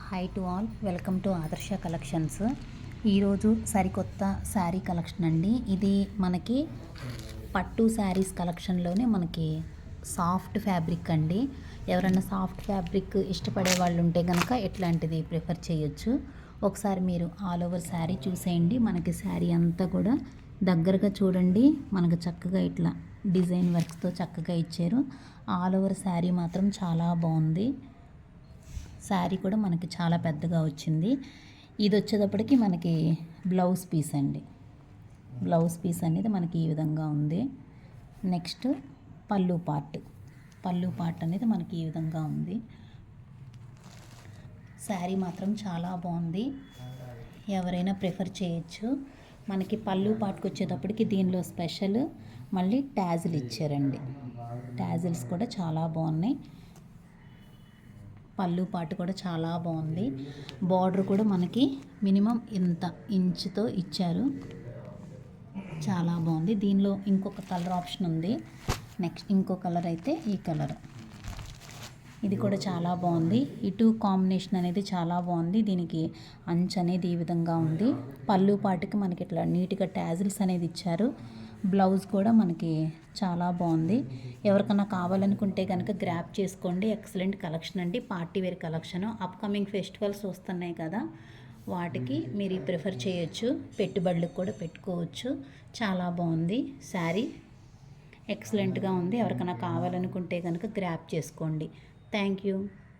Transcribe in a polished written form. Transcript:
Hi to all, welcome to ఆదర్శ collections. ఈరోజు సరికొత్త శారీ కలెక్షన్ అండి. ఇది మనకి పట్టు శారీస్ కలెక్షన్లోనే మనకి సాఫ్ట్ ఫ్యాబ్రిక్ అండి. ఎవరైనా సాఫ్ట్ ఫ్యాబ్రిక్ ఇష్టపడే వాళ్ళు ఉంటే కనుక ఇట్లాంటిది ప్రిఫర్ చేయొచ్చు. ఒకసారి మీరు ఆల్ ఓవర్ శారీ చూసేయండి. మనకి శారీ అంతా కూడా దగ్గరగా చూడండి. మనకు చక్కగా ఇట్లా డిజైన్ వర్క్స్తో చక్కగా ఇచ్చారు. ఆల్ ఓవర్ శారీ మాత్రం చాలా బాగుంది. శారీ కూడా మనకి చాలా పెద్దగా వచ్చింది. ఇది వచ్చేటప్పటికి మనకి బ్లౌజ్ పీస్ అండి. బ్లౌజ్ పీస్ అనేది మనకి ఈ విధంగా ఉంది. నెక్స్ట్ పళ్ళు పార్ట్ అనేది మనకి ఈ విధంగా ఉంది. శారీ మాత్రం చాలా బాగుంది. ఎవరైనా ప్రిఫర్ చేయొచ్చు. మనకి పళ్ళు పార్ట్కి వచ్చేటప్పటికి దీనిలో స్పెషల్ మళ్ళీ ట్యాజిల్ ఇచ్చారండి. ట్యాజిల్స్ కూడా చాలా బాగున్నాయి. పళ్ళు పాటు కూడా చాలా బాగుంది. బార్డర్ కూడా మనకి మినిమం ఇంత ఇంచుతో ఇచ్చారు. చాలా బాగుంది. దీనిలో ఇంకొక కలర్ ఆప్షన్ ఉంది. నెక్స్ట్ ఇంకో కలర్ అయితే ఈ కలర్, ఇది కూడా చాలా బాగుంది. ఇటు కాంబినేషన్ అనేది చాలా బాగుంది. దీనికి అంచు అనేది ఈ విధంగా ఉంది. పళ్ళు పాటుకి మనకి ఇట్లా నీట్గా ట్యాజిల్స్ అనేది ఇచ్చారు. బ్లౌజ్ కూడా మనకి చాలా బాగుంది. ఎవరికన్నా కావాలనుకుంటే కనుక గ్రాప్ చేసుకోండి. ఎక్సలెంట్ కలెక్షన్ అండి. Party wear collection. Upcoming festivals వస్తున్నాయి కదా, వాటికి మీరు ప్రిఫర్ చేయొచ్చు. పెట్టుబడులకు కూడా పెట్టుకోవచ్చు. చాలా బాగుంది. శారీ ఎక్సలెంట్గా ఉంది. ఎవరికైనా కావాలనుకుంటే కనుక గ్రాప్ చేసుకోండి. Thank you.